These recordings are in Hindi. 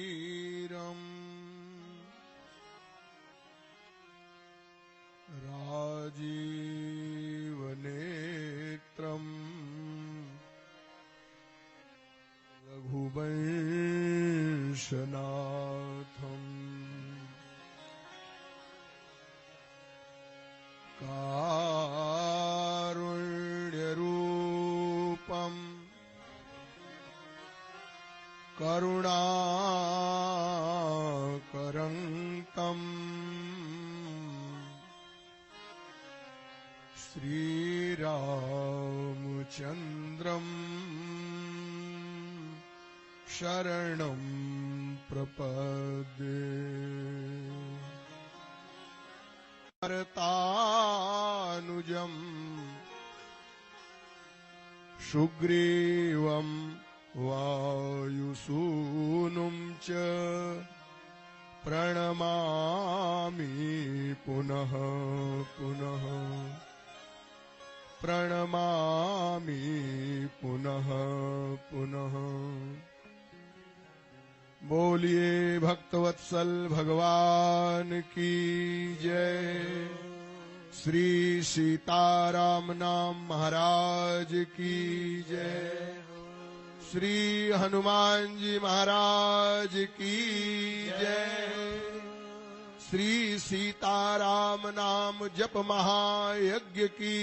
रणरङ्गधीरम् राजीवनेत्रम् रघुवंशनाथम् कारुण्यरूपम् करुणाकरन्तम् श्रीरामचन्द्रम् शरणं प्रपद्ये। भरतानुजम् सुग्रीवम् वायुसूनुं च प्रणमामि पुनः पुनः प्रणमामि पुनः पुनः। बोलिए भक्तवत्सल भगवान की जय। श्री सीताराम नाम महाराज की जय। श्री हनुमान जी महाराज की जय। श्री सीताराम नाम जप महायज्ञ की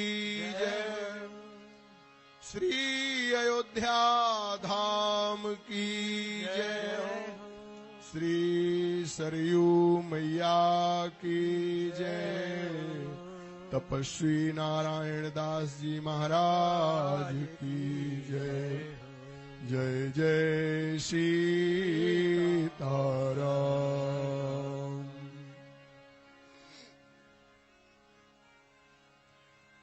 जय। श्री अयोध्या धाम की जय। श्री सरयू मैया की जय। तपस्वी नारायण दास जी महाराज की जय। जय जय सीताराम।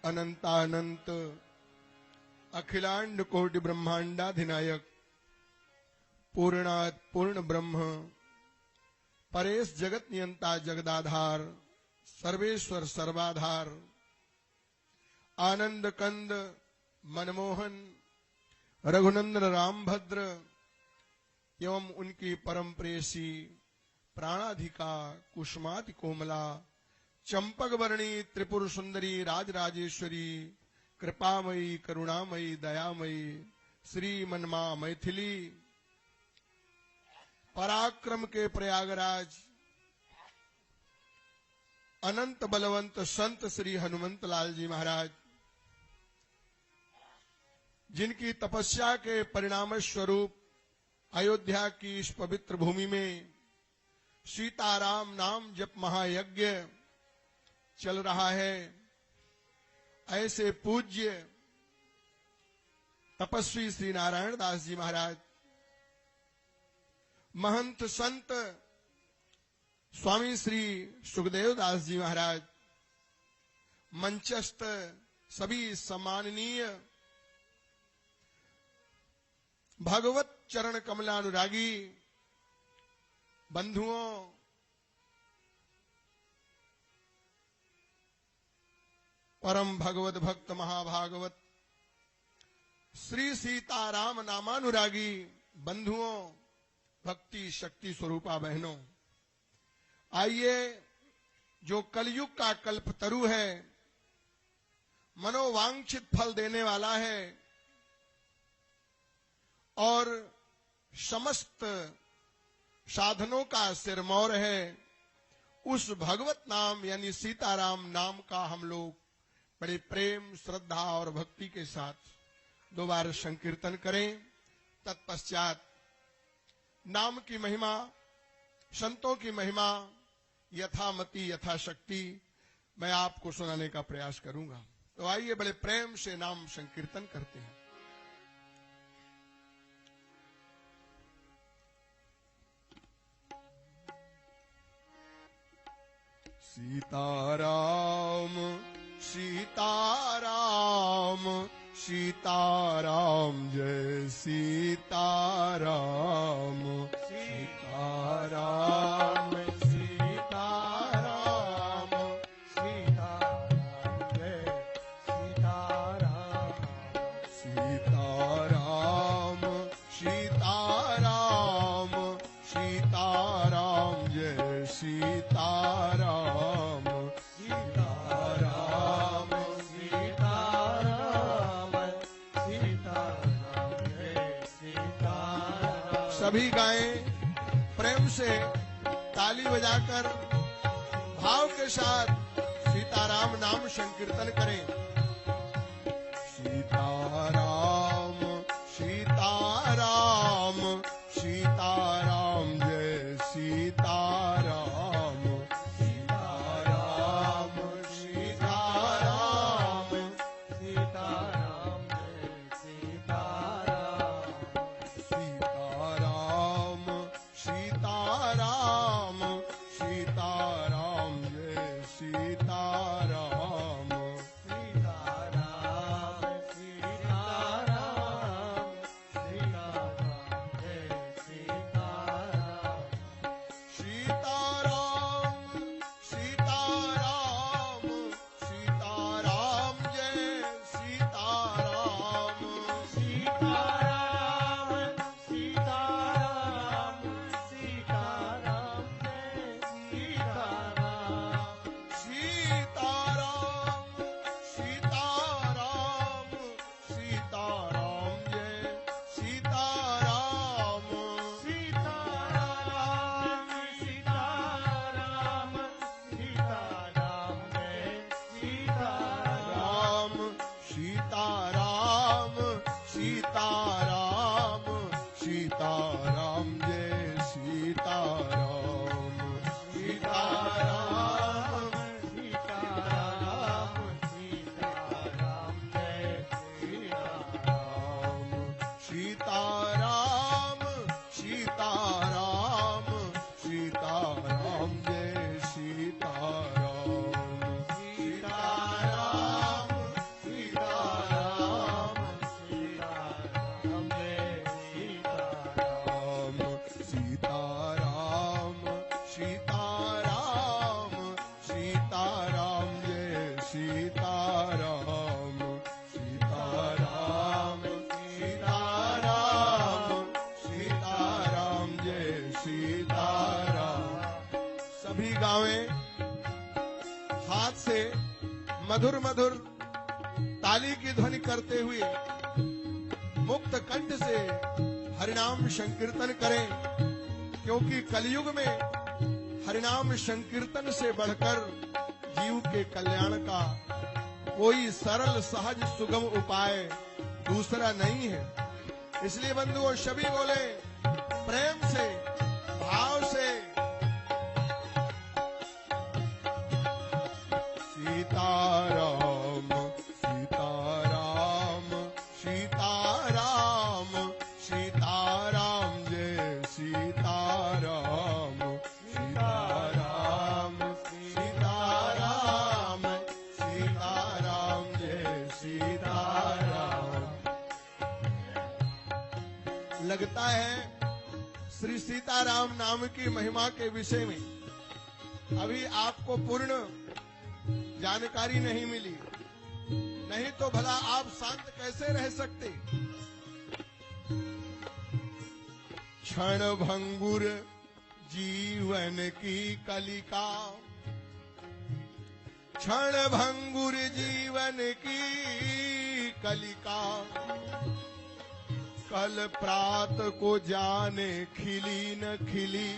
अनंतानंत अखिलांड कोटि ब्रह्मांडाधिनायक पूर्णात पूर्ण ब्रह्म परेश जगत नियंता जगदाधार सर्वेश्वर सर्वाधार आनंद कंद मनमोहन रघुनंदन रामभद्र एवं उनकी परम प्रेयसी प्राणाधिका कुसुमाति कोमला चंपक वर्णी त्रिपुर सुंदरी राजराजेश्वरी कृपामयी करुणामयी दयामयी श्री मनमा मैथिली पराक्रम के प्रयागराज अनंत बलवंत संत श्री हनुमंत लाल जी महाराज जिनकी तपस्या के परिणाम स्वरूप अयोध्या की इस पवित्र भूमि में सीताराम नाम जप महायज्ञ चल रहा है। ऐसे पूज्य तपस्वी श्री नारायण दास जी महाराज महंत संत स्वामी श्री सुखदेव दास जी महाराज मंचस्थ सभी सम्माननीय भगवत चरण कमलानुरागी बंधुओं परम भगवत भक्त महाभागवत श्री सीताराम नामानुरागी बंधुओं भक्ति शक्ति स्वरूपा बहनों, आइए जो कलयुग का कल्पतरु है मनोवांछित फल देने वाला है और समस्त साधनों का सिरमौर है, उस भगवत नाम यानी सीताराम नाम का हम लोग बड़े प्रेम श्रद्धा और भक्ति के साथ दोबारा संकीर्तन करें। तत्पश्चात नाम की महिमा संतों की महिमा यथामति यथाशक्ति मैं आपको सुनाने का प्रयास करूंगा। तो आइए बड़े प्रेम से नाम संकीर्तन करते हैं। सीताराम सीताराम सीताराम जय सीताराम सीताराम सीताराम सीताराम जय सीताराम सीताराम सीताराम सीताराम जय सीताराम सीताराम सीताराम सीताराम जय सीताराम। सभी गाएं प्रेम से ताली बजाकर भाव के साथ सीताराम नाम संकीर्तन करें। सीताराम सीताराम सीताराम जय सीताराम सीताराम सीताराम सीताराम जय सीताराम सीताराम सीताराम सीताराम जय सीताराम सीताराम सीताराम सीताराम जय सीताराम सीताराम सीताराम सीताराम जय सीताराम सीताराम सीताराम सीताराम जय सीताराम सीताराम सीताराम सीताराम जय सीताराम सीताराम सीताराम सीताराम जय सीताराम सीताराम सीताराम सीताराम जय सीताराम सीताराम सीताराम सीताराम जय सीताराम सीताराम सीताराम सीताराम जय सीताराम सीताराम सीताराम सीताराम जय सीताराम सीताराम सीताराम सीताराम जय सीताराम सीताराम सीताराम सीताराम जय सीताराम। सभी गावें हाथ से मधुर मधुर ताली की ध्वनि करते हुए मुक्त कंठ से हरिनाम संकीर्तन करें, क्योंकि कलयुग में हरिनाम संकीर्तन से बढ़कर जीव के कल्याण का कोई सरल सहज सुगम उपाय दूसरा नहीं है। इसलिए बंधुओं सभी बोले प्रेम से भाव से सीताराम सीताराम सीताराम सीताराम जय सीताराम सीताराम सीताराम सीताराम जय सीताराम। लगता है श्री सीताराम नाम की महिमा के विषय में अभी आपको पूर्ण जानकारी नहीं मिली, नहीं तो भला आप शांत कैसे रह सकते। क्षण भंगुर जीवन की कलिका, क्षण भंगुर जीवन की कलिका, कल प्रात को जाने खिली न खिली,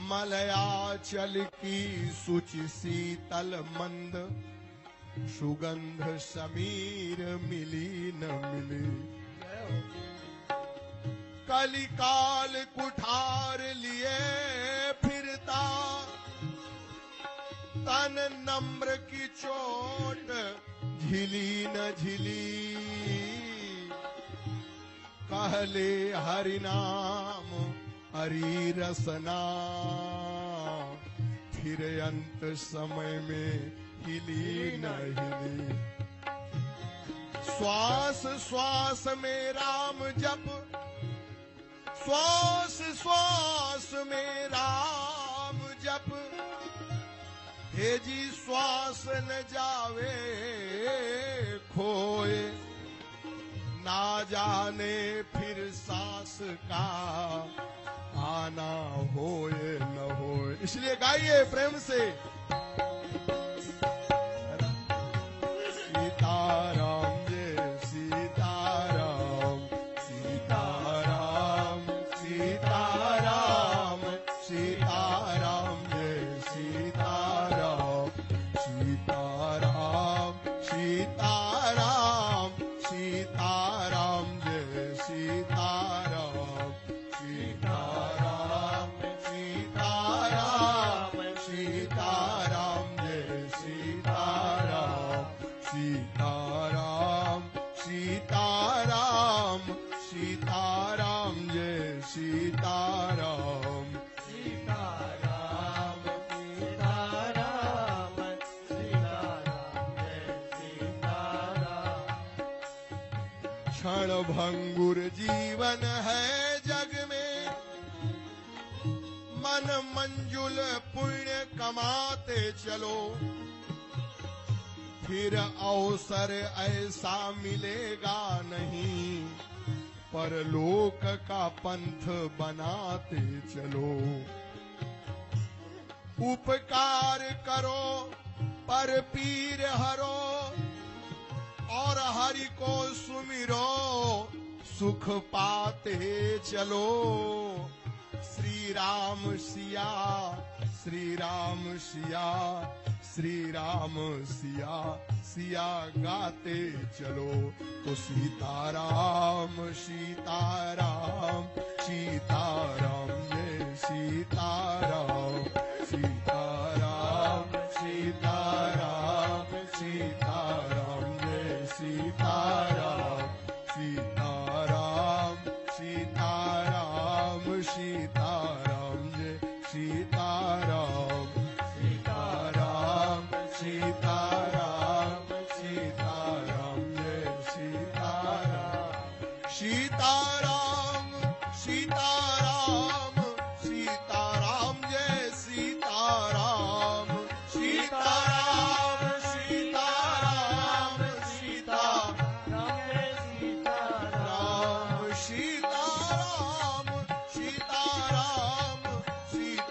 मलयाचल की सुचि शीतल मंद, सुगंध समीर मिली न मिली। कलिकाल कुठार लिए फिरता, तन नम्र की चोट झिली न झिली, कहले हरि नाम हरि रसना, फिर अंत समय में हिली न हिली। श्वास श्वास में राम जप, श्वास श्वास में राम जप, हे जी श्वास न जावे खोए, ना जाने फिर सांस का आना होए न होए। इसलिए गाइए प्रेम से, सीताराम जय सीताराम, सीताराम सीताराम, सीताराम जय सीताराम, सीताराम सीताराम, सीताराम जय सीताराम, सीताराम सीताराम, सीताराम जय सीताराम, सीताराम सीताराम, सीताराम जय सीताराम, सीताराम सीताराम, सीताराम जय सीताराम। क्षण भंगुर जीवन है जग में, मन मंजुल पुण्य कमाते चलो, फिर अवसर ऐसा मिलेगा नहीं, परलोक का पंथ बनाते चलो। उपकार करो पर पीर हरो, और हरि को सुमिरो सुख पाते चलो। श्री राम सिया, श्री राम सिया, श्री राम सिया, सिया गाते चलो। तो सीताराम सीताराम, सीताराम जय सीताराम, सीताराम सीताराम, सीताराम जय सीताराम, सीताराम सीताराम, सीताराम जय सीताराम, सीताराम सीताराम, सीताराम जय सीताराम, सीताराम सीताराम, सीताराम जय सीताराम, सीताराम सीताराम, सीताराम जय सीताराम, सीताराम सीताराम,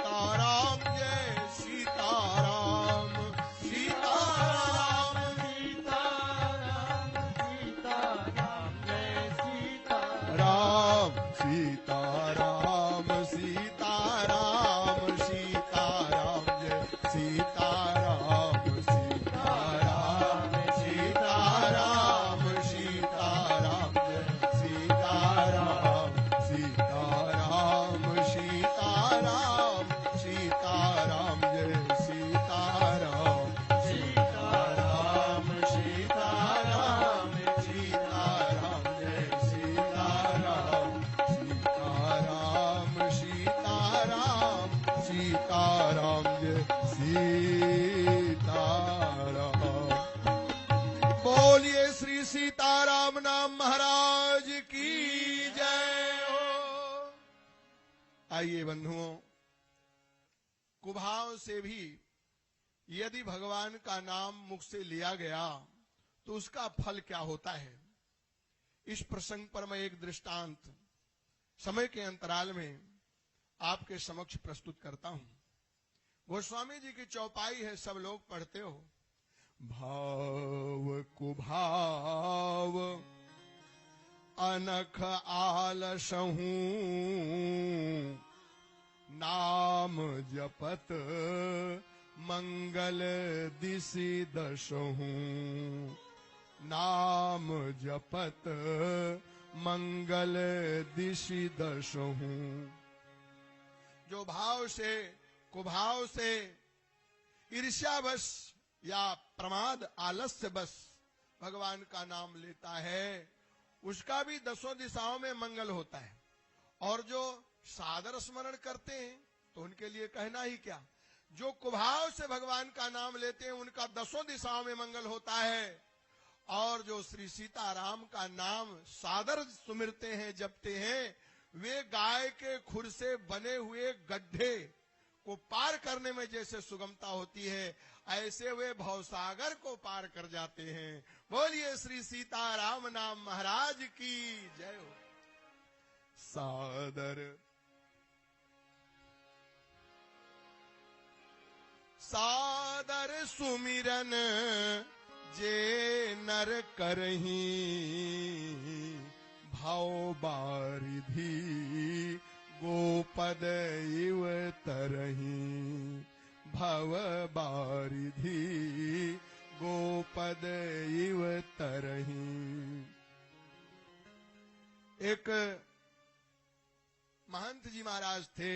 सीताराम जय सीताराम, सीताराम सीताराम, सीताराम जय सीताराम, सीताराम सीताराम, सीताराम जय सीताराम, सीताराम सीताराम, सीताराम जय सीताराम, सीताराम सीताराम, सीताराम जय सीताराम, सीताराम सीताराम, सीताराम जय सीताराम, सीताराम सीताराम, सीताराम जय सीताराम। बोलिए श्री सीताराम नाम महाराज की जय हो। आइए बंधुओं, कुभाव से भी यदि भगवान का नाम मुख से लिया गया तो उसका फल क्या होता है, इस प्रसंग पर मैं एक दृष्टांत समय के अंतराल में आपके समक्ष प्रस्तुत करता हूं। गोस्वामी जी की चौपाई है, सब लोग पढ़ते हो। भाव कुभाव अनख आलसहूं, नाम जपत मंगल दिसि दसहूं, नाम जपत मंगल दिशि दसहूं। जो भाव से कुभाव से ईर्ष्यावश या प्रमाद आलस्य बस भगवान का नाम लेता है, उसका भी दसों दिशाओं में मंगल होता है। और जो सादर स्मरण करते हैं तो उनके लिए कहना ही क्या। जो कुभाव से भगवान का नाम लेते हैं उनका 10 दिशाओं में मंगल होता है, और जो श्री सीताराम का नाम सादर सुमिरते हैं, जपते हैं, वे गाय के खुर से बने हुए गड्ढे को पार करने में जैसे सुगमता होती है, ऐसे वे भवसागर को पार कर जाते हैं। बोलिए श्री सीताराम नाम महाराज की जय हो। सादर सादर सुमिरन जे नर करही, भाव बारिधि गोपद इव तरही, भव बारिधि गोपद इव तरही। एक महंत जी महाराज थे,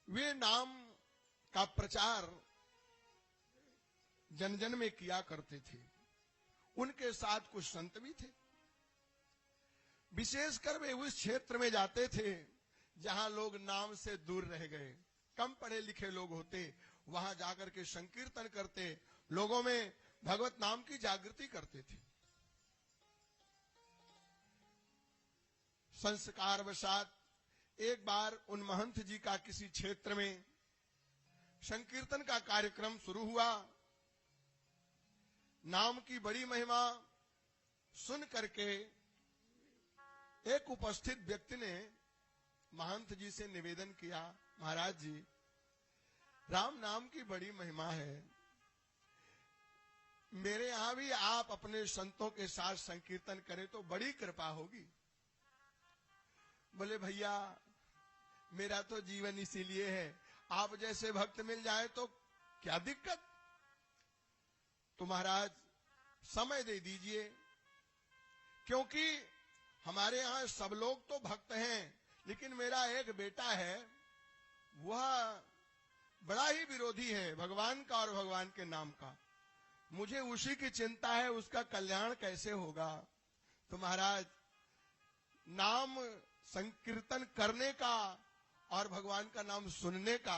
वे नाम का प्रचार जन जन में किया करते थे। उनके साथ कुछ संत भी थे। विशेषकर वे उस क्षेत्र में जाते थे जहां लोग नाम से दूर रह गए, कम पढ़े लिखे लोग होते, वहां जाकर के संकीर्तन करते, लोगों में भगवत नाम की जागृति करते थे। संस्कार वशात एक बार उन महंत जी का किसी क्षेत्र में संकीर्तन का कार्यक्रम शुरू हुआ। नाम की बड़ी महिमा सुन करके एक उपस्थित व्यक्ति ने महंत जी से निवेदन किया, महाराज जी, राम नाम की बड़ी महिमा है, मेरे यहां भी आप अपने संतों के साथ संकीर्तन करें तो बड़ी कृपा होगी। बोले भैया, मेरा तो जीवन इसीलिए है, आप जैसे भक्त मिल जाए तो क्या दिक्कत, तो महाराज समय दे दीजिए, क्योंकि हमारे यहां सब लोग तो भक्त हैं, लेकिन मेरा एक बेटा है, वह बड़ा ही विरोधी है भगवान का और भगवान के नाम का, मुझे उसी की चिंता है, उसका कल्याण कैसे होगा। तो महाराज, नाम संकीर्तन करने का और भगवान का नाम सुनने का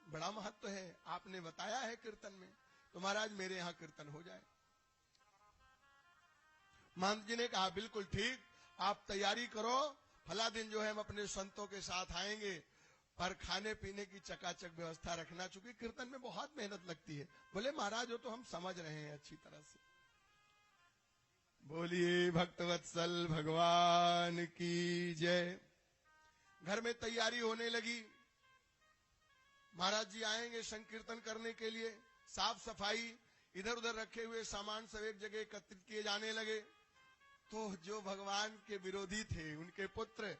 बड़ा महत्व है, आपने बताया है कीर्तन में, तो महाराज मेरे यहां कीर्तन हो जाए। महंत जी ने कहा बिल्कुल ठीक, आप तैयारी करो, फला दिन जो है हम अपने संतों के साथ आएंगे, पर खाने पीने की चकाचक व्यवस्था रखना, चूंकि कीर्तन में बहुत मेहनत लगती है। बोले महाराज वो तो हम समझ रहे हैं अच्छी तरह से। बोलिए भक्तवत्सल भगवान की जय। घर में तैयारी होने लगी, महाराज जी आएंगे संकीर्तन करने के लिए, साफ सफाई, इधर उधर रखे हुए सामान सब एक जगह एकत्रित किए जाने लगे। तो जो भगवान के विरोधी थे, उनके पुत्र,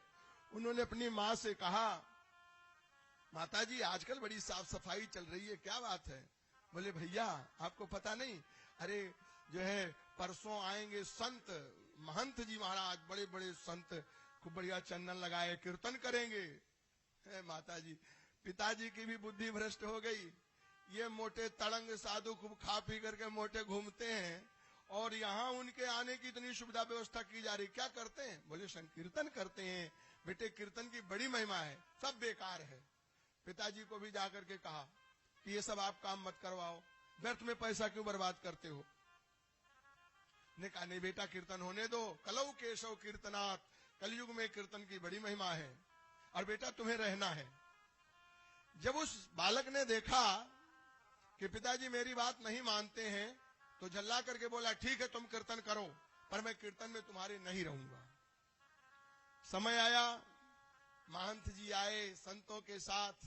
उन्होंने अपनी माँ से कहा, माता जी आजकल बड़ी साफ सफाई चल रही है, क्या बात है। बोले भैया आपको पता नहीं, अरे जो है परसों आएंगे संत, महंत जी महाराज, बड़े बड़े संत, खूब बढ़िया चंदन लगाए कीर्तन करेंगे। माता जी, पिताजी की भी बुद्धि भ्रष्ट हो गई, ये मोटे तड़ंग साधु खूब खा पी करके मोटे घूमते हैं, और यहाँ उनके आने की इतनी सुविधा व्यवस्था की जा रही, क्या करते हैं। बोले संकीर्तन करते हैं बेटे, कीर्तन की बड़ी महिमा है, सब बेकार है। पिताजी को भी जाकर के कहा कि ये सब आप काम मत करवाओ, व्यर्थ में पैसा क्यों बर्बाद करते हो। ने कहा नहीं बेटा, कीर्तन होने दो, कलौ केशव कीर्तनाथ, कलयुग में कीर्तन की बड़ी महिमा है, और बेटा तुम्हें रहना है। जब उस बालक ने देखा कि पिताजी मेरी बात नहीं मानते हैं, तो झल्ला करके बोला ठीक है तुम कीर्तन करो, पर मैं कीर्तन में तुम्हारे नहीं रहूंगा। समय आया, महंत जी आए संतों के साथ,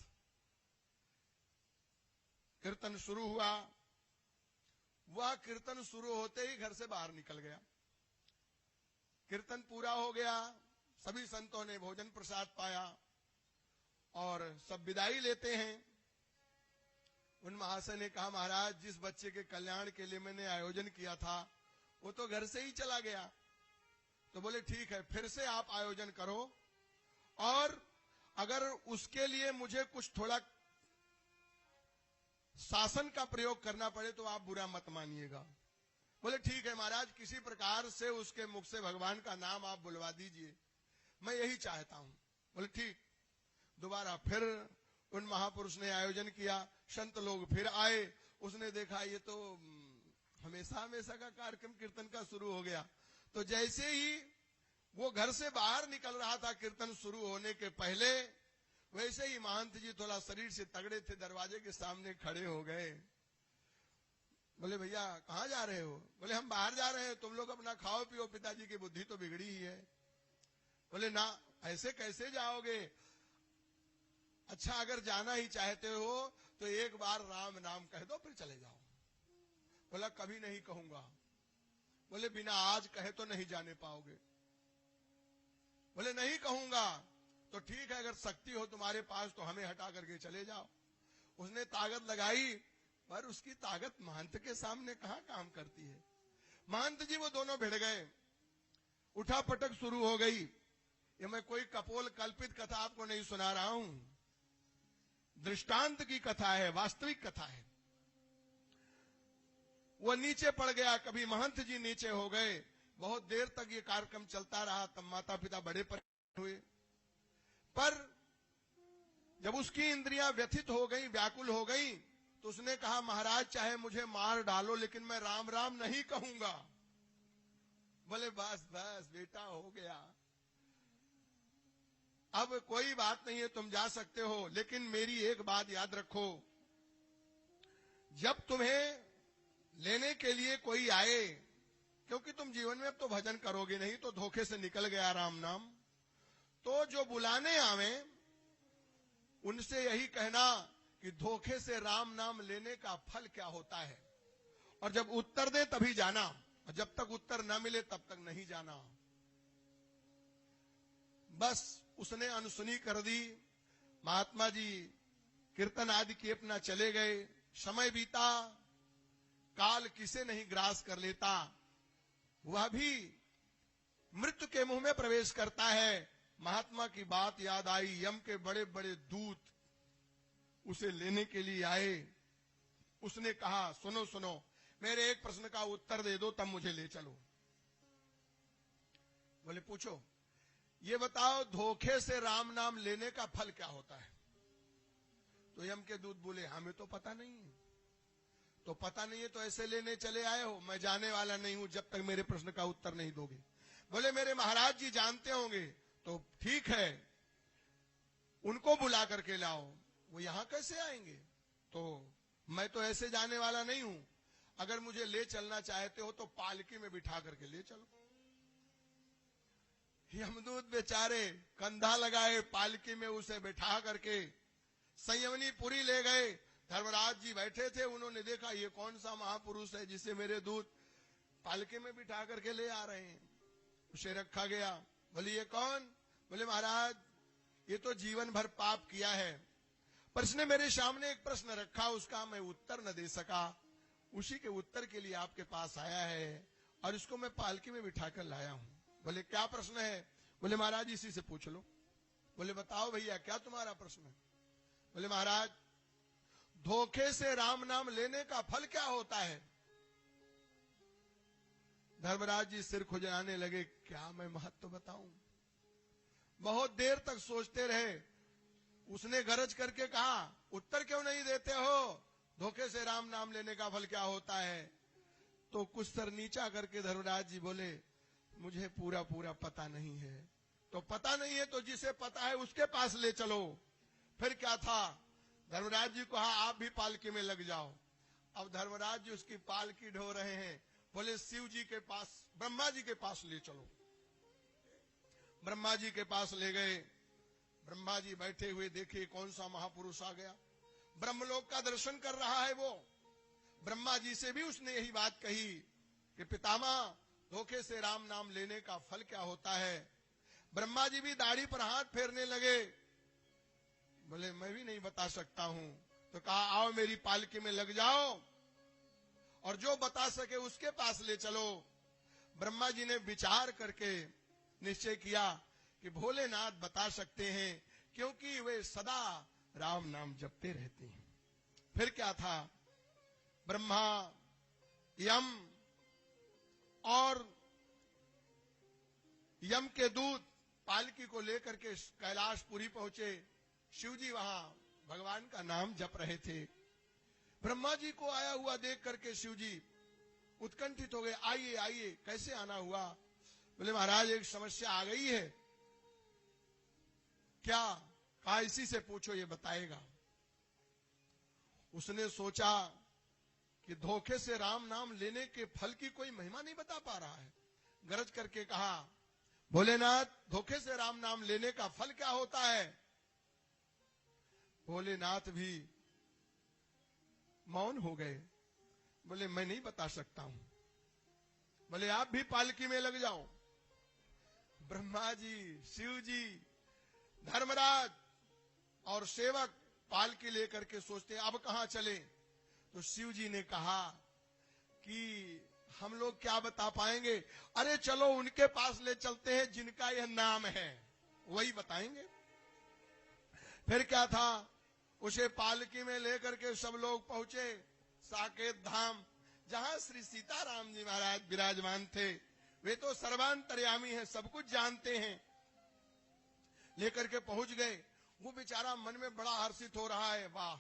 कीर्तन शुरू हुआ। वह कीर्तन शुरू होते ही घर से बाहर निकल गया। कीर्तन पूरा हो गया, सभी संतों ने भोजन प्रसाद पाया और सब विदाई लेते हैं। उन महाशय ने कहा महाराज, जिस बच्चे के कल्याण के लिए मैंने आयोजन किया था वो तो घर से ही चला गया। तो बोले ठीक है, फिर से आप आयोजन करो, और अगर उसके लिए मुझे कुछ थोड़ा शासन का प्रयोग करना पड़े तो आप बुरा मत मानिएगा। बोले ठीक है महाराज, किसी प्रकार से उसके मुख से भगवान का नाम आप बुलवा दीजिए, मैं यही चाहता हूं। बोले ठीक। दोबारा फिर उन महापुरुष ने आयोजन किया, संत लोग फिर आए, उसने देखा ये तो हमेशा हमेशा का कार्यक्रम कीर्तन का शुरू हो गया। तो जैसे ही वो घर से बाहर निकल रहा था कीर्तन शुरू होने के पहले, वैसे ही महंत जी थोड़ा शरीर से तगड़े थे, दरवाजे के सामने खड़े हो गए। बोले भैया कहाँ जा रहे हो? बोले हम बाहर जा रहे हैं, तुम लोग अपना खाओ पियो, पिताजी की बुद्धि तो बिगड़ी ही है। बोले ना, ऐसे कैसे जाओगे? अच्छा अगर जाना ही चाहते हो तो एक बार राम नाम कह दो फिर चले जाओ। बोला कभी नहीं कहूंगा। बोले बिना आज कहे तो नहीं जाने पाओगे। बोले नहीं कहूंगा। तो ठीक है, अगर शक्ति हो तुम्हारे पास तो हमें हटा करके चले जाओ। उसने ताकत लगाई, पर उसकी ताकत महंत के सामने कहां काम करती है। महंत जी वो दोनों भिड़ गए, उठा पटक शुरू हो गई। ये मैं कोई कपोल कल्पित कथा आपको नहीं सुना रहा हूं, दृष्टांत की कथा है, वास्तविक कथा है। वो नीचे पड़ गया, कभी महंत जी नीचे हो गए। बहुत देर तक ये कार्यक्रम चलता रहा, तब माता पिता बड़े परेशान हुए। पर जब उसकी इंद्रियां व्यथित हो गई, व्याकुल हो गई, तो उसने कहा महाराज चाहे मुझे मार डालो लेकिन मैं राम राम नहीं कहूंगा। बोले बस बस बेटा हो गया, अब कोई बात नहीं है, तुम जा सकते हो, लेकिन मेरी एक बात याद रखो, जब तुम्हें लेने के लिए कोई आए, क्योंकि तुम जीवन में अब तो भजन करोगे नहीं, तो धोखे से निकल गया राम नाम, तो जो बुलाने आवे उनसे यही कहना कि धोखे से राम नाम लेने का फल क्या होता है, और जब उत्तर दे तभी जाना, और जब तक उत्तर न मिले तब तक नहीं जाना। बस उसने अनसुनी कर दी। महात्मा जी कीर्तन आदि किए, अपना चले गए। समय बीता, काल किसे नहीं ग्रास कर लेता, वह भी मृत्यु के मुंह में प्रवेश करता है। महात्मा की बात याद आई, यम के बड़े बड़े दूत उसे लेने के लिए आए। उसने कहा सुनो सुनो, मेरे एक प्रश्न का उत्तर दे दो तब मुझे ले चलो। बोले पूछो। ये बताओ धोखे से राम नाम लेने का फल क्या होता है? तो यम के दूत बोले हमें तो पता नहीं है। तो पता नहीं है तो ऐसे लेने चले आए हो? मैं जाने वाला नहीं हूं जब तक मेरे प्रश्न का उत्तर नहीं दोगे। बोले मेरे महाराज जी जानते होंगे। तो ठीक है, उनको बुला करके लाओ। वो यहां कैसे आएंगे? तो मैं तो ऐसे जाने वाला नहीं हूं, अगर मुझे ले चलना चाहते हो तो पालकी में बिठा करके ले चलो। यमदूत बेचारे कंधा लगाए, पालकी में उसे बिठा करके संयमनीपुरी ले गए। धर्मराज जी बैठे थे, उन्होंने देखा ये कौन सा महापुरुष है जिसे मेरे दूत पालकी में बिठा करके ले आ रहे हैं। उसे रखा गया। बोले ये कौन? बोले महाराज ये तो जीवन भर पाप किया है, पर इसने मेरे सामने एक प्रश्न रखा, उसका मैं उत्तर न दे सका, उसी के उत्तर के लिए आपके पास आया है और इसको मैं पालकी में बिठाकर लाया हूं। बोले क्या प्रश्न है? बोले महाराज इसी से पूछ लो। बोले बताओ भैया क्या तुम्हारा प्रश्न है? बोले महाराज धोखे से राम नाम लेने का फल क्या होता है? धर्मराज जी सिर खुजलाने लगे, क्या मैं महत्व बताऊं? बहुत देर तक सोचते रहे। उसने गरज करके कहा उत्तर क्यों नहीं देते हो? धोखे से राम नाम लेने का फल क्या होता है? तो कुछ सर नीचा करके धर्मराज जी बोले मुझे पूरा पूरा पता नहीं है। तो पता नहीं है तो जिसे पता है उसके पास ले चलो। फिर क्या था, धर्मराज जी को कहा आप भी पालकी में लग जाओ। अब धर्मराज जी उसकी पालकी ढो रहे हैं। बोले शिव जी के पास, ब्रह्मा जी के पास ले चलो। ब्रह्मा जी के पास ले गए। ब्रह्मा जी बैठे हुए देखे कौन सा महापुरुष आ गया, ब्रह्मलोक का दर्शन कर रहा है वो। ब्रह्मा जी से भी उसने यही बात कही कि पितामह धोखे से राम नाम लेने का फल क्या होता है? ब्रह्मा जी भी दाढ़ी पर हाथ फेरने लगे। बोले मैं भी नहीं बता सकता हूं। तो कहा आओ मेरी पालकी में लग जाओ और जो बता सके उसके पास ले चलो। ब्रह्मा जी ने विचार करके निश्चय किया कि भोलेनाथ बता सकते हैं, क्योंकि वे सदा राम नाम जपते रहते हैं। फिर क्या था, ब्रह्मा, यम और यम के दूत पालकी को लेकर के कैलाशपुरी पहुंचे। शिव जी वहां भगवान का नाम जप रहे थे। ब्रह्मा जी को आया हुआ देख करके शिव जी उत्कंठित हो गए। आइए आइए, कैसे आना हुआ? बोले महाराज एक समस्या आ गई है। क्या? कहा इसी से पूछो, ये बताएगा। उसने सोचा कि धोखे से राम नाम लेने के फल की कोई महिमा नहीं बता पा रहा है। गरज करके कहा, भोलेनाथ धोखे से राम नाम लेने का फल क्या होता है? भोलेनाथ भी मौन हो गए। बोले मैं नहीं बता सकता हूं। बोले आप भी पालकी में लग जाओ। ब्रह्मा जी, शिव जी, धर्मराज और सेवक पालकी लेकर के सोचते अब कहां चले। तो शिव जी ने कहा कि हम लोग क्या बता पाएंगे, अरे चलो उनके पास ले चलते हैं जिनका यह नाम है, वही बताएंगे। फिर क्या था, उसे पालकी में लेकर के सब लोग पहुंचे साकेत धाम, जहां श्री सीताराम जी महाराज विराजमान थे। वे तो सर्वांतर्यामी हैं, सब कुछ जानते हैं। लेकर के पहुंच गए। वो बेचारा मन में बड़ा हर्षित हो रहा है, वाह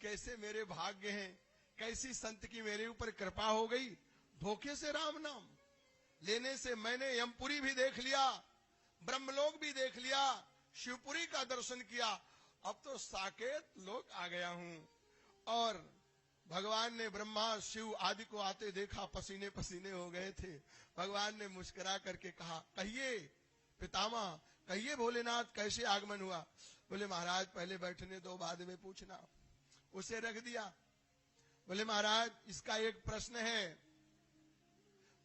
कैसे मेरे भाग्य हैं, कैसी संत की मेरे ऊपर कृपा हो गई। धोखे से राम नाम लेने से मैंने यमपुरी भी देख लिया, ब्रह्मलोक भी देख लिया, शिवपुरी का दर्शन किया, अब तो साकेत लोक आ गया हूं। और भगवान ने ब्रह्मा शिव आदि को आते देखा, पसीने पसीने हो गए थे। भगवान ने मुस्कुरा करके कहा, कहिए पितामह, कहिए भोलेनाथ कैसे आगमन हुआ। बोले महाराज पहले बैठने दो, बाद में पूछना। उसे रख दिया। बोले महाराज इसका एक प्रश्न है।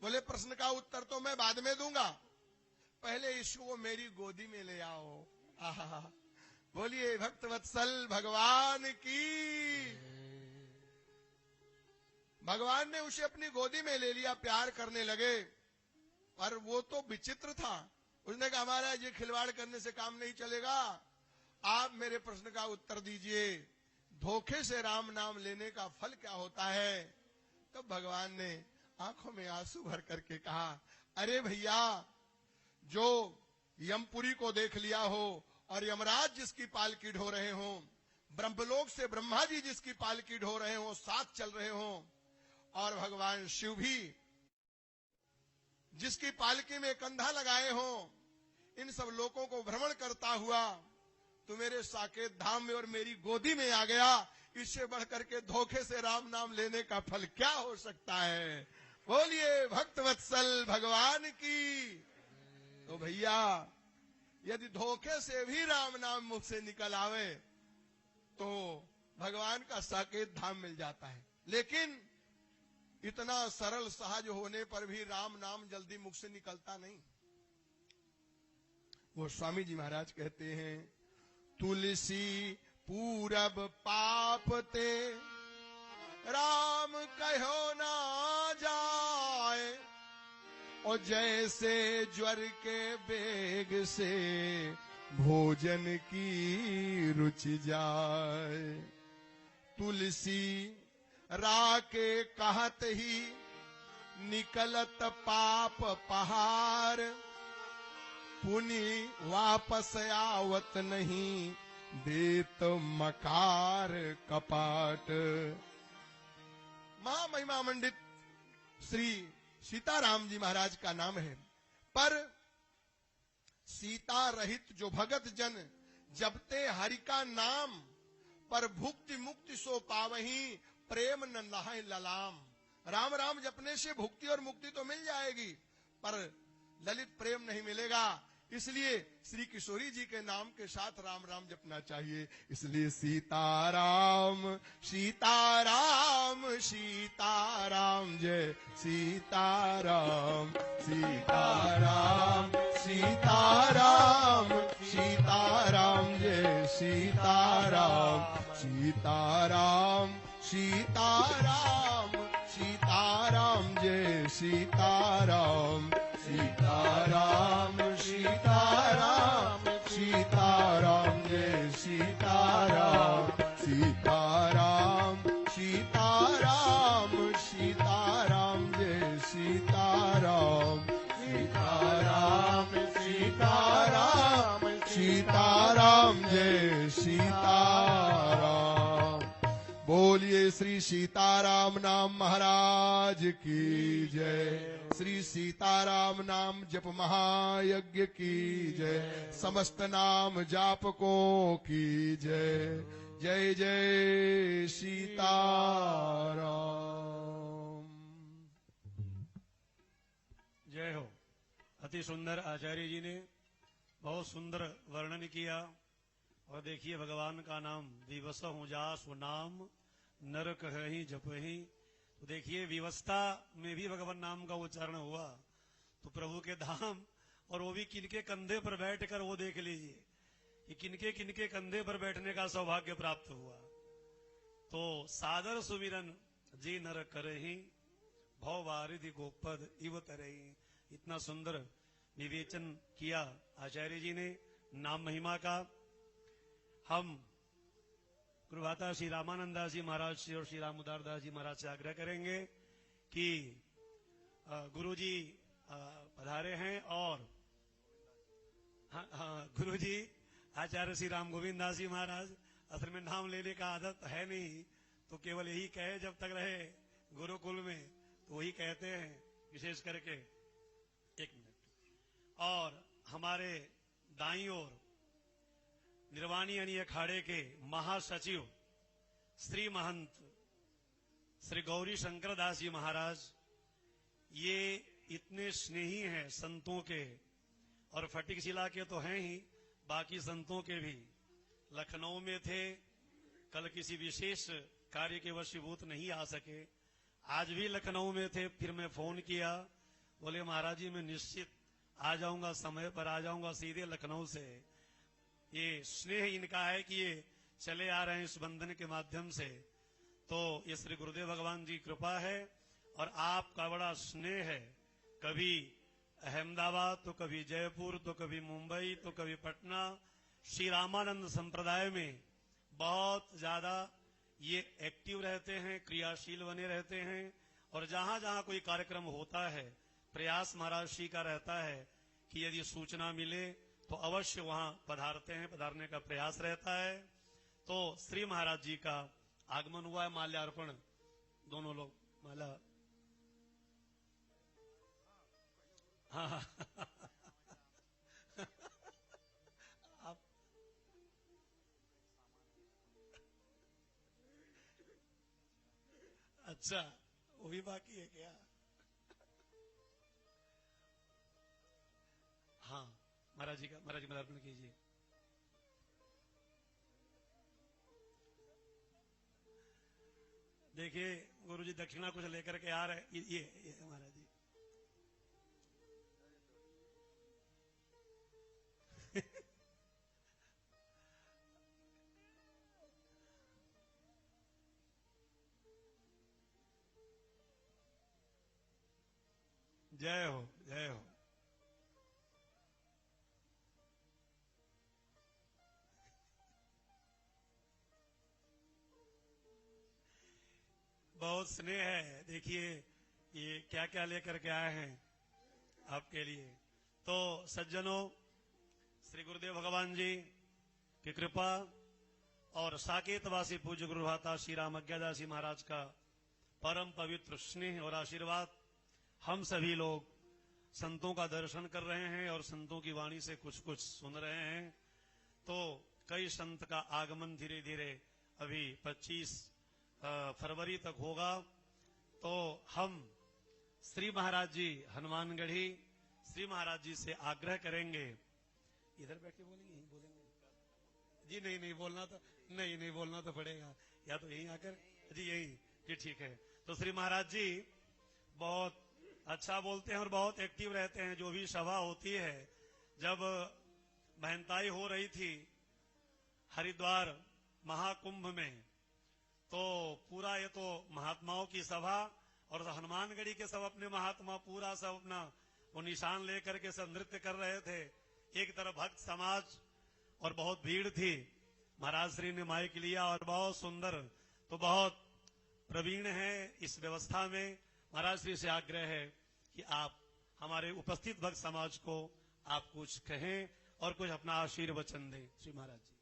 बोले प्रश्न का उत्तर तो मैं बाद में दूंगा, पहले इसको मेरी गोदी में ले आओ। आहा, बोलिए भक्तवत्सल भगवान की। भगवान ने उसे अपनी गोदी में ले लिया, प्यार करने लगे। पर वो तो विचित्र था। उसने कहा महाराज ये खिलवाड़ करने से काम नहीं चलेगा, आप मेरे प्रश्न का उत्तर दीजिए, धोखे से राम नाम लेने का फल क्या होता है। तब तो भगवान ने आंखों में आंसू भर करके कहा, अरे भैया जो यमपुरी को देख लिया हो और यमराज जिसकी पालकी ढो रहे हो, ब्रह्मलोक से ब्रह्मा जी जिसकी पालकी ढो रहे हो, साथ चल रहे हो, और भगवान शिव भी जिसकी पालकी में कंधा लगाए हो, इन सब लोगों को भ्रमण करता हुआ तू मेरे साकेत धाम में और मेरी गोदी में आ गया। इससे बढ़कर के धोखे से राम नाम लेने का फल क्या हो सकता है। बोलिए भक्तवत्सल भगवान की। तो भैया यदि धोखे से भी राम नाम मुख से निकल आवे तो भगवान का साकेत धाम मिल जाता है। लेकिन इतना सरल सहज होने पर भी राम नाम जल्दी मुख से निकलता नहीं। वो स्वामी जी महाराज कहते हैं, तुलसी पूरब पाप ते राम कहो ना जाए, और जैसे ज्वर के बेग से भोजन की रुचि जाए। तुलसी राके कहत ही निकलत पाप पहाड़, पुनि वापस आवत नहीं देत मकार कपाट। महामहिमा मंडित श्री सीताराम जी महाराज का नाम है। पर सीता रहित जो भगत जन जपते हरि का नाम, पर भुक्ति मुक्ति सो पावही प्रेम न नहाय ललाम। राम राम जपने से भुक्ति और मुक्ति तो मिल जाएगी, पर ललित प्रेम नहीं मिलेगा। इसलिए श्री किशोरी जी के नाम के साथ राम राम जपना चाहिए। इसलिए सीताराम सीताराम सीताराम जय सीताराम सीताराम सीताराम सीताराम जय सीताराम सीताराम सीताराम सीताराम जय सीताराम सीताराम सीताराम सीताराम जय सीताराम सीताराम सीताराम सीताराम जय सीताराम सीताराम सीताराम सीताराम जय सीताराम। बोलिए श्री सीताराम नाम महाराज की जय। श्री सीताराम नाम जप महायज्ञ की जय। समस्त नाम जापकों की जय। जय जय सीताराम। जय हो। अति सुंदर आचार्य जी ने बहुत सुंदर वर्णन किया। और देखिए भगवान का नाम विवश हो जास नाम नर कहि जपहि। तो देखिए विवस्था में भी भगवान नाम का उच्चारण हुआ तो प्रभु के धाम, और वो भी किनके कंधे पर बैठकर, वो देख लीजिए कि किनके किनके कंधे पर बैठने का सौभाग्य प्राप्त हुआ। तो सादर सुमिरन जी नर करहि भव वारिधि गोपद इव तरहि। इतना सुंदर विवेचन किया आचार्य जी ने नाम महिमा का। हम गुरुभाता श्री रामानंदास जी महाराज से और श्री रामोदार दास जी महाराज से आग्रह करेंगे कि गुरु जी पधारे हैं, और गुरु जी आचार्य श्री राम गोविंद दास जी महाराज। असल में नाम लेने का आदत है नहीं, तो केवल यही कहे जब तक रहे गुरुकुल में तो वही कहते हैं विशेष करके। एक मिनट। और हमारे दाईं ओर निर्वाणी यानी अखाड़े के महासचिव श्री महंत श्री गौरी शंकर दास जी महाराज, ये इतने स्नेही हैं संतों के, और फटिक शिला के तो हैं ही, बाकी संतों के भी। लखनऊ में थे, कल किसी विशेष कार्य के वशीभूत नहीं आ सके, आज भी लखनऊ में थे। फिर मैं फोन किया, बोले महाराज जी मैं निश्चित आ जाऊंगा, समय पर आ जाऊंगा सीधे लखनऊ से। ये स्नेह इनका है कि ये चले आ रहे हैं इस बंधन के माध्यम से। तो ये श्री गुरुदेव भगवान जी कृपा है, और आपका बड़ा स्नेह है। कभी अहमदाबाद तो कभी जयपुर तो कभी मुंबई तो कभी पटना। श्री रामानंद संप्रदाय में बहुत ज्यादा ये एक्टिव रहते हैं, क्रियाशील बने रहते हैं। और जहां जहां कोई कार्यक्रम होता है, प्रयास महाराज श्री का रहता है कि यदि सूचना मिले तो अवश्य वहां पधारते हैं, पधारने का प्रयास रहता है। तो श्री महाराज जी का आगमन हुआ है, माल्यार्पण दोनों लोग माला। हाँ आप अच्छा, वो भी बाकी है क्या? हाँ महाराज जी का, महाराज जी माल्यार्पण कीजिए। देखिए गुरु जी दक्षिणा कुछ लेकर के आ रहे, ये महाराज जी। जय हो, जय हो। बहुत स्नेह है। देखिए ये क्या क्या लेकर के आए हैं आपके लिए। तो सज्जनों, श्री गुरुदेव भगवान जी की कृपा और साकेतवासी पूज्य गुरुभाता श्री राम अज्ञादास जी महाराज का परम पवित्र स्नेह और आशीर्वाद, हम सभी लोग संतों का दर्शन कर रहे हैं और संतों की वाणी से कुछ कुछ सुन रहे हैं। तो कई संत का आगमन धीरे धीरे अभी 25 फरवरी तक होगा। तो हम श्री महाराज जी हनुमानगढ़ी श्री महाराज जी से आग्रह करेंगे। इधर बैठ के बोलेंगे, यहीं बोलेंगे जी? नहीं बोलना तो नहीं बोलना तो पड़ेगा, या तो यहीं आकर जी, यहीं जी, ठीक है। तो श्री महाराज जी बहुत अच्छा बोलते हैं और बहुत एक्टिव रहते हैं। जो भी सभा होती है, जब महंताई हो रही थी हरिद्वार महाकुंभ में, तो पूरा ये तो महात्माओं की सभा, और हनुमानगढ़ी के सब अपने महात्मा पूरा सब अपना वो निशान लेकर के सब नृत्य कर रहे थे। एक तरफ भक्त समाज और बहुत भीड़ थी। महाराज श्री ने माइक लिया और बहुत सुंदर, तो बहुत प्रवीण है इस व्यवस्था में। महाराज श्री से आग्रह है कि आप हमारे उपस्थित भक्त समाज को आप कुछ कहें और कुछ अपना आशीर्वचन दें। श्री महाराज जी।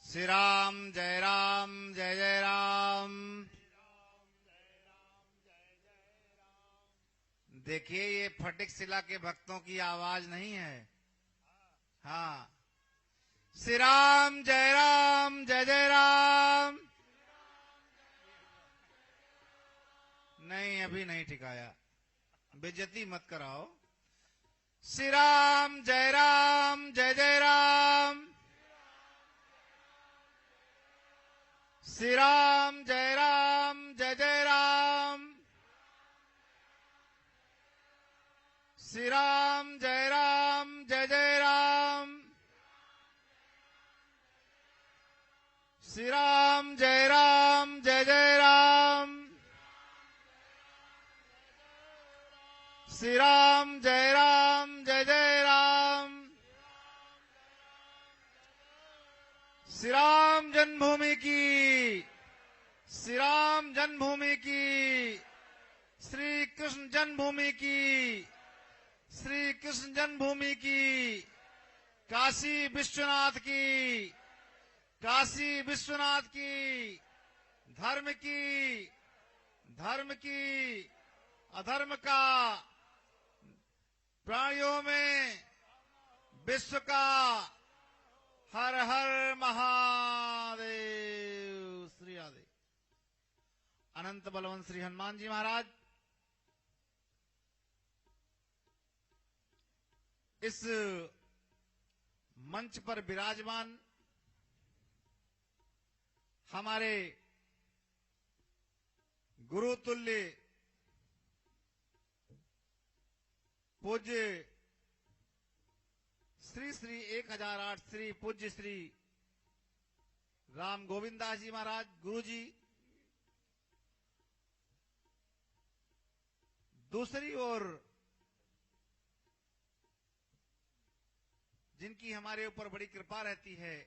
श्री राम जय जय राम। देखिए ये फटिक शिला के भक्तों की आवाज नहीं है। हाँ, श्री राम जय जय राम। नहीं, अभी नहीं ठिकाया, बेइज्जती मत कराओ। श्री राम जय जय राम। श्री राम जय जय राम। श्री राम जय जय राम। श्री राम जय जय राम। श्री राम जय जय राम। श्री राम जन्मभूमि की, श्री राम जन्मभूमि की, श्री कृष्ण जन्मभूमि की, श्री कृष्ण जन्मभूमि की, काशी विश्वनाथ की, काशी विश्वनाथ की, धर्म की अधर्म का, प्राणियों में विश्व का, हर हर महादेव। श्री राधे। अनंत बलवंत श्री हनुमान जी महाराज इस मंच पर विराजमान हमारे गुरुतुल्य पूज्य श्री श्री 1008 श्री पूज्य श्री राम गोविंद दास जी महाराज गुरु जी, दूसरी ओर जिनकी हमारे ऊपर बड़ी कृपा रहती है,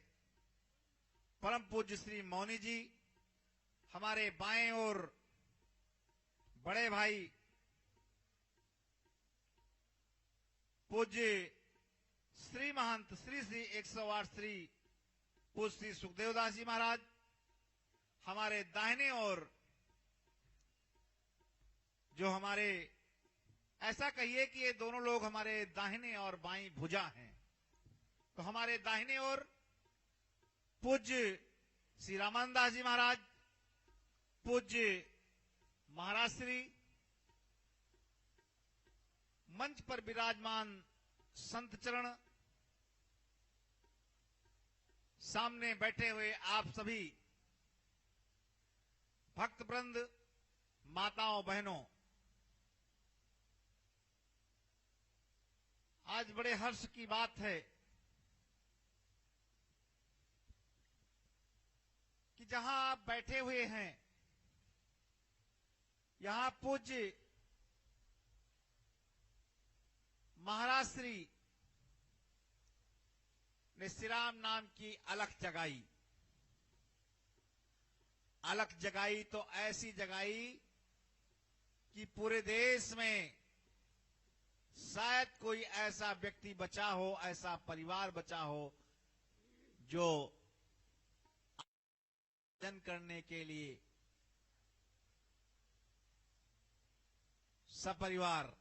परम पूज्य श्री मौनी जी, हमारे बाएं ओर बड़े भाई पूज्य श्री महंत श्री श्री 108 श्री पूज्य श्री सुखदेव दास जी महाराज, हमारे दाहिने ओर जो हमारे, ऐसा कहिए कि ये दोनों लोग हमारे दाहिने और बाईं भुजा हैं। तो हमारे दाहिने ओर पूज्य श्री रामानंद दास जी महाराज, पूज्य महाराज श्री, मंच पर विराजमान संत चरण, सामने बैठे हुए आप सभी भक्त वृंद, माताओं बहनों, आज बड़े हर्ष की बात है कि जहां आप बैठे हुए हैं, यहां पूज्य महाराज श्री ने श्री राम नाम की अलख जगाई। अलख जगाई तो ऐसी जगाई कि पूरे देश में शायद कोई ऐसा व्यक्ति बचा हो, ऐसा परिवार बचा हो जो जन करने के लिए सपरिवार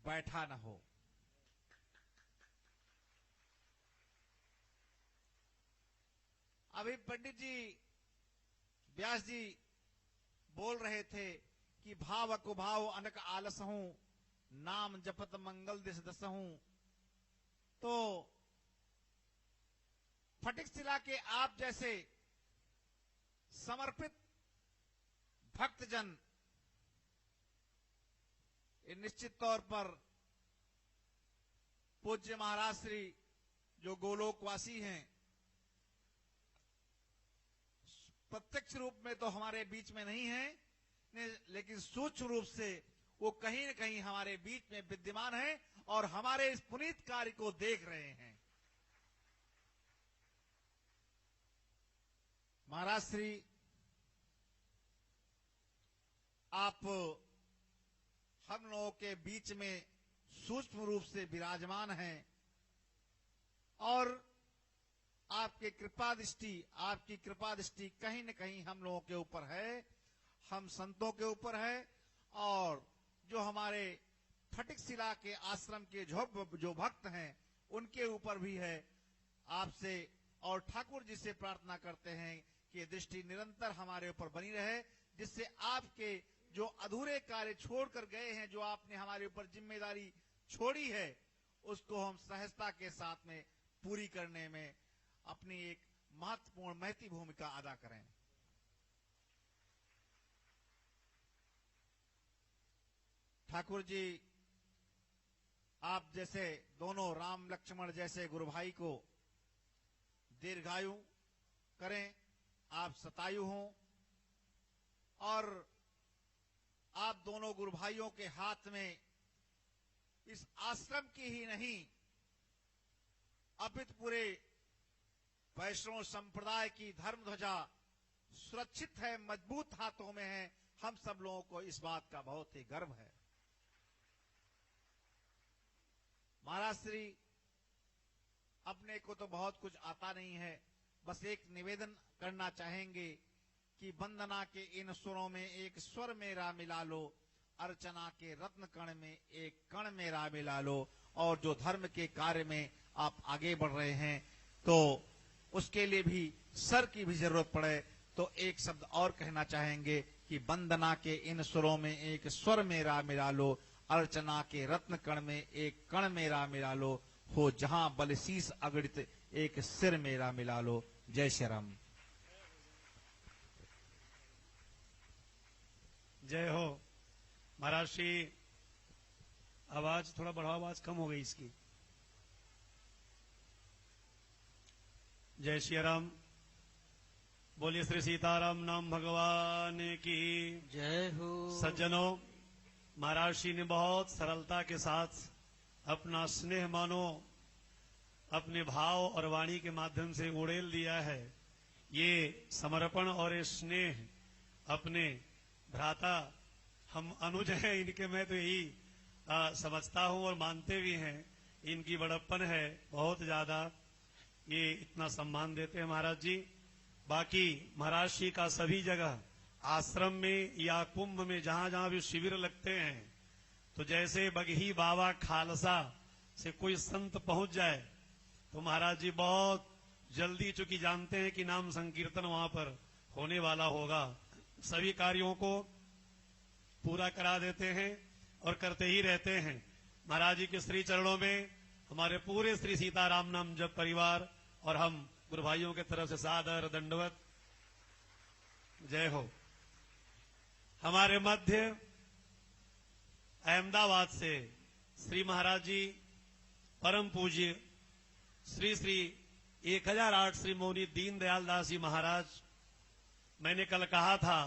बैठा न हो। अभी पंडित जी व्यास जी बोल रहे थे कि भाव कुभाव अनक आलस हूं, नाम जपत मंगल दिस दस हूं। तो फटिक शिला के आप जैसे समर्पित भक्तजन ये निश्चित तौर पर पूज्य महाराज श्री जो गोलोकवासी हैं, प्रत्यक्ष रूप में तो हमारे बीच में नहीं है, लेकिन सूक्ष्म रूप से वो कहीं न कहीं हमारे बीच में विद्यमान है और हमारे इस पुनीत कार्य को देख रहे हैं। महाराज श्री आप हम लोगों के बीच में सूक्ष्म रूप से विराजमान हैं और आपकी कृपा दृष्टि कहीं न कहीं हम लोगों के ऊपर है, हम संतों के ऊपर है, और जो हमारे फटिक शिला के आश्रम के जो भक्त हैं उनके ऊपर भी है। आपसे और ठाकुर जी से प्रार्थना करते हैं कि ये दृष्टि निरंतर हमारे ऊपर बनी रहे, जिससे आपके जो अधूरे कार्य छोड़कर गए हैं, जो आपने हमारे ऊपर जिम्मेदारी छोड़ी है, उसको हम सहजता के साथ में पूरी करने में अपनी एक महत्वपूर्ण महती भूमिका अदा करें। ठाकुर जी, आप जैसे दोनों राम लक्ष्मण जैसे गुरु भाई को दीर्घायु करें, आप शतायु हों, और आप दोनों गुरु भाइयों के हाथ में इस आश्रम की ही नहीं अपितु पूरे वैष्णव संप्रदाय की धर्म ध्वजा सुरक्षित है, मजबूत हाथों में है। हम सब लोगों को इस बात का बहुत ही गर्व है। महाराज श्री, अपने को तो बहुत कुछ आता नहीं है, बस एक निवेदन करना चाहेंगे कि वंदना के इन स्वरों में एक स्वर मेरा मिला लो, अर्चना के रत्न कण में एक कण मेरा मिला लो। और जो धर्म के कार्य में आप आगे बढ़ रहे हैं, तो उसके लिए भी सर की भी जरूरत पड़े तो एक शब्द और कहना चाहेंगे कि वंदना के इन स्वरों में एक स्वर मेरा मिला लो, अर्चना के रत्न कण में एक कण मेरा मिला लो, हो जहां बलशीस अगणित एक सिर मेरा मिला लो। जय श्री राम। जय हो। महाराज श्री, आवाज थोड़ा बढ़ाओ, आवाज कम हो गई इसकी। जय श्री राम। बोलिए श्री सीताराम नाम भगवान की जय हो। सज्जनों, महाराज श्री ने बहुत सरलता के साथ अपना स्नेह मानो अपने भाव और वाणी के माध्यम से उड़ेल दिया है। ये समर्पण और ये स्नेह अपने भ्राता, हम अनुज हैं इनके, मैं तो यही समझता हूं और मानते भी हैं। इनकी बड़प्पन है बहुत ज्यादा, ये इतना सम्मान देते हैं महाराज जी। बाकी महाराज श्री का सभी जगह आश्रम में या कुंभ में जहां जहां भी शिविर लगते हैं, तो जैसे बगही बाबा खालसा से कोई संत पहुंच जाए तो महाराज जी बहुत जल्दी, चूंकि जानते हैं कि नाम संकीर्तन वहां पर होने वाला होगा, सभी कार्यों को पूरा करा देते हैं और करते ही रहते हैं। महाराज जी के श्री चरणों में हमारे पूरे श्री सीताराम नाम जप परिवार और हम गुरु भाइयों के तरफ से सादर दंडवत। जय हो। हमारे मध्य अहमदाबाद से श्री महाराज जी परम पूज्य श्री श्री 1008 श्री मौनी दीनदयाल दास जी महाराज, मैंने कल कहा था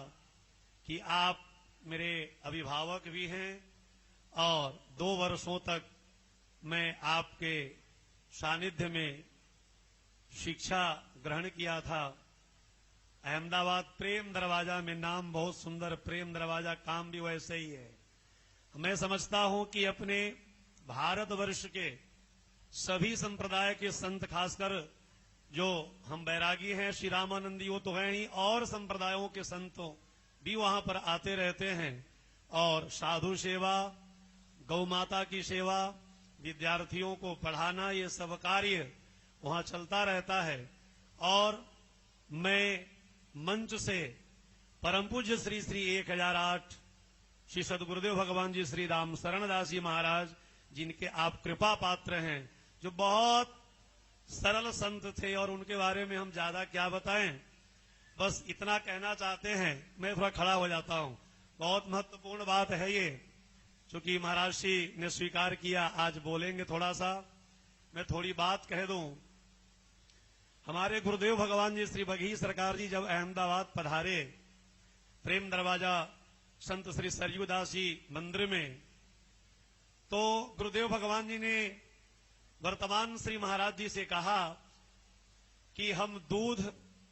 कि आप मेरे अभिभावक भी हैं और 2 वर्षों तक मैं आपके सानिध्य में शिक्षा ग्रहण किया था। अहमदाबाद प्रेम दरवाजा में नाम बहुत सुंदर, प्रेम दरवाजा, काम भी वैसे ही है। मैं समझता हूं कि अपने भारतवर्ष के सभी संप्रदाय के संत, खासकर जो हम बैरागी हैं, श्री रामानंदी, वो तो हैं ही, और संप्रदायों के संतों भी वहां पर आते रहते हैं और साधु सेवा, गौ माता की सेवा, विद्यार्थियों को पढ़ाना, ये सब कार्य वहां चलता रहता है। और मैं मंच से परम पूज्य श्री श्री 1008 श्री सदगुरुदेव भगवान जी श्री राम शरण दास जी महाराज, जिनके आप कृपा पात्र हैं, जो बहुत सरल संत थे और उनके बारे में हम ज्यादा क्या बताएं, बस इतना कहना चाहते हैं। मैं थोड़ा खड़ा हो जाता हूं, बहुत महत्वपूर्ण बात है ये, क्योंकि महाराज श्री ने स्वीकार किया आज बोलेंगे थोड़ा सा। मैं थोड़ी बात कह दूं। हमारे गुरुदेव भगवान जी श्री बघी सरकार जी जब अहमदाबाद पधारे प्रेम दरवाजा संत श्री सरयूदास जी मंदिर में, तो गुरुदेव भगवान जी ने वर्तमान श्री महाराज जी से कहा कि हम दूध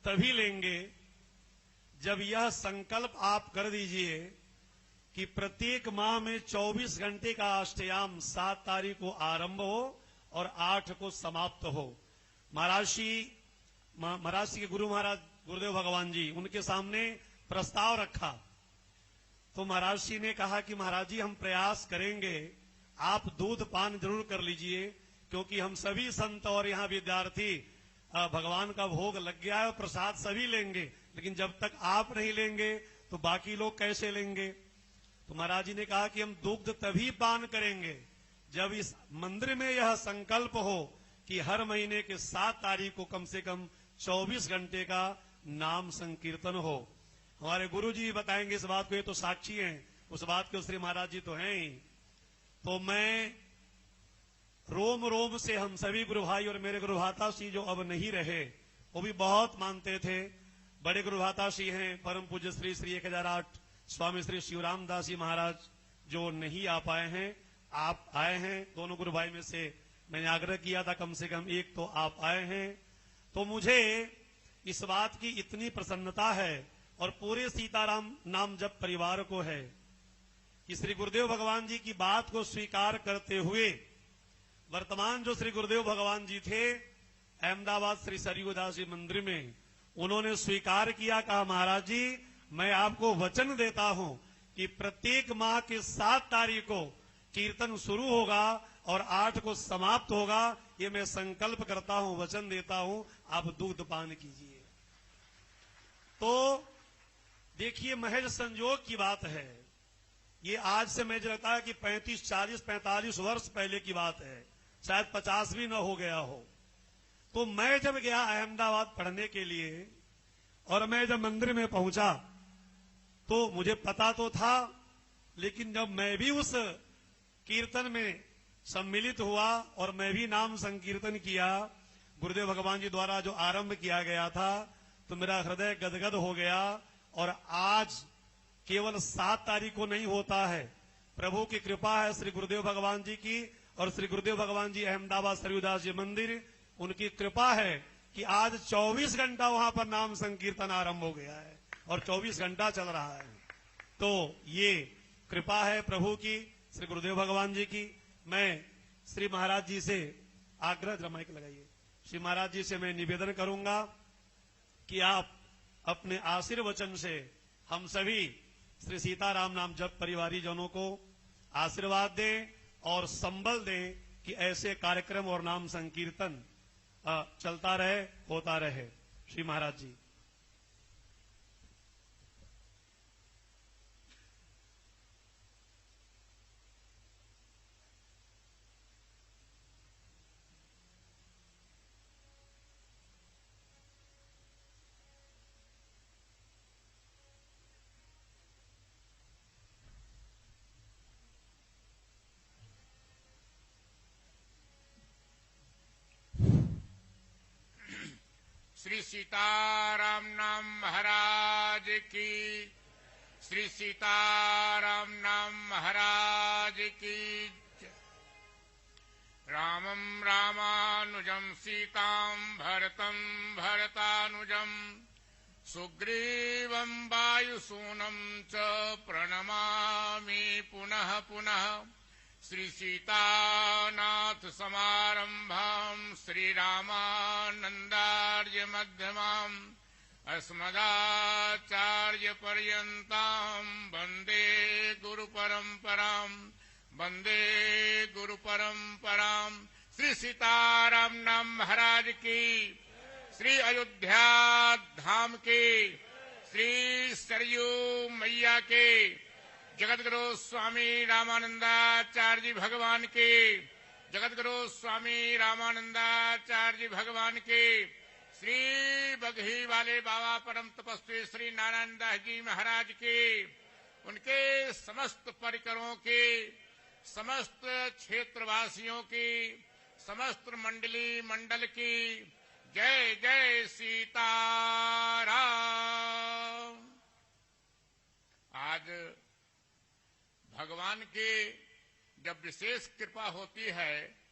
तभी लेंगे जब यह संकल्प आप कर दीजिए कि प्रत्येक माह में 24 घंटे का अष्टयाम 7 तारीख को आरंभ हो और 8 को समाप्त हो। महाराज श्री महाराज जी के गुरु महाराज गुरुदेव भगवान जी, उनके सामने प्रस्ताव रखा। तो महाराज जी ने कहा कि महाराज जी हम प्रयास करेंगे, आप दूध पान जरूर कर लीजिए, क्योंकि हम सभी संत और यहाँ विद्यार्थी भगवान का भोग लग गया है, प्रसाद सभी लेंगे, लेकिन जब तक आप नहीं लेंगे तो बाकी लोग कैसे लेंगे। तो महाराज जी ने कहा कि हम दुग्ध तभी पान करेंगे जब इस मंदिर में यह संकल्प हो कि हर महीने के 7 तारीख को कम से कम 24 घंटे का नाम संकीर्तन हो। हमारे गुरु जी बताएंगे इस बात को, ये तो साक्षी हैं उस बात के, श्री महाराज जी तो हैं ही। तो मैं रोम रोम से हम सभी गुरु भाई और मेरे गुरु भाता श्री जो अब नहीं रहे, वो भी बहुत मानते थे। बड़े गुरु भाता श्री हैं परम पूज्य श्री श्री 1008 स्वामी श्री शिवराम दास जी महाराज, जो नहीं आ पाए हैं, आप आए हैं। दोनों गुरु भाई में से मैंने आग्रह किया था कम से कम एक तो आप आए हैं। तो मुझे इस बात की इतनी प्रसन्नता है और पूरे सीताराम नाम जप परिवार को है कि श्री गुरुदेव भगवान जी की बात को स्वीकार करते हुए वर्तमान जो श्री गुरुदेव भगवान जी थे अहमदाबाद श्री सरयू दास जी मंदिर में, उन्होंने स्वीकार किया, कहा महाराज जी मैं आपको वचन देता हूं कि प्रत्येक माह के 7 तारीख को कीर्तन शुरू होगा और 8 को समाप्त होगा। ये मैं संकल्प करता हूं, वचन देता हूं, आप दूध पान कीजिए। तो देखिए महज संयोग की बात है, ये आज से मुझे लगता है कि 35, 40, 45 वर्ष पहले की बात है, शायद 50 भी न हो गया हो। तो मैं जब गया अहमदाबाद पढ़ने के लिए और मैं जब मंदिर में पहुंचा तो मुझे पता तो था, लेकिन जब मैं भी उस कीर्तन में सम्मिलित हुआ और मैं भी नाम संकीर्तन किया गुरुदेव भगवान जी द्वारा जो आरंभ किया गया था, तो मेरा हृदय गदगद हो गया। और आज केवल 7 तारीख को नहीं होता है, प्रभु की कृपा है श्री गुरुदेव भगवान जी की, और श्री गुरुदेव भगवान जी अहमदाबाद सरयूदास जी मंदिर, उनकी कृपा है कि आज 24 घंटा वहां पर नाम संकीर्तन आरंभ हो गया है और 24 घंटा चल रहा है। तो ये कृपा है प्रभु की, श्री गुरुदेव भगवान जी की। मैं श्री महाराज जी से आग्रह, जरा माइक लगाइए, श्री महाराज जी से मैं निवेदन करूंगा कि आप अपने आशीर्वचन से हम सभी श्री सीताराम नाम जप परिवारी जनों को आशीर्वाद दें और संबल दें कि ऐसे कार्यक्रम और नाम संकीर्तन चलता रहे, होता रहे। श्री महाराज जी। श्री सीताराम नाम महाराज की, श्री सीताराम नाम महाराज की। रामं रामानुजं सीतां भरतं भरतानुजं सुग्रीवं वायुसूनं च प्रणमामि पुनः पुनः। श्री सीतानाथ समारंभां श्रीरामानंदार्य मध्यमाम् अस्मदाचार्य पर्यन्तां वन्दे गुरुपरम्पराम्, वन्दे गुरुपरम्पराम्। श्री सीताराम नाम महाराज की, श्री अयोध्या धाम की, श्री सरयू मैया के, जगतगुरु स्वामी रामानंदाचार्य जी भगवान के, जगतगुरु स्वामी रामानंदाचार्य जी भगवान के, श्री बगही वाले बाबा परम तपस्वी श्री नारायण दास जी महाराज के, उनके समस्त परिकरों के, समस्त क्षेत्रवासियों की, समस्त मंडली मंडल की जय जय सीताराम। आज भगवान की जब विशेष कृपा होती है